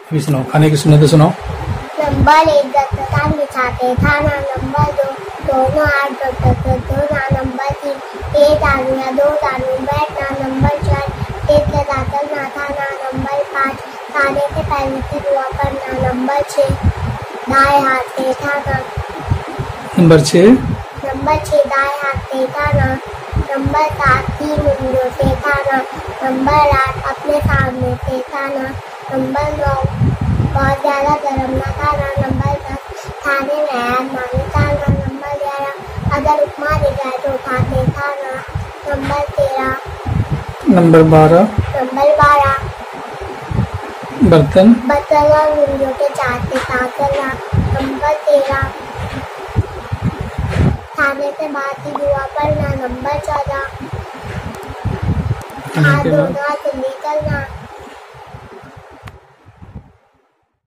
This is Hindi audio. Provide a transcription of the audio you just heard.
अभी सुनाओ, खाने की सुन्नतें सुनाओ। नंबर 1 दस्तरखान बिछाते खाना। नंबर 2 दोनों हाथ जोड़ते धोना। नंबर 3 1 आदमी या 2 आदमी बैठना। नंबर 4 एक लगाकर ना खाना। नंबर 5 खाने से पहले से दुआ करना। नंबर 6 दाएं हाथ से खाना। नंबर 6 दाएं हाथ से खाना। नंबर 7 3 उंगलियों से खाना। नंबर 8 अपने सामने से खाना। नंबर 9 बहुत ज़्यादा गर्म न खाना। नंबर 10 खाने में हाथ मांगे खाना। नंबर 11 अगर उपमा दे जाए तो उठा के खाना। नंबर 12 बर्तन और उंगलियों के चाट के साथ करना। नंबर 13 खाने से बाद की दुआ पढ़ना। नंबर 14 हाथ धोना, चुल्ली करना।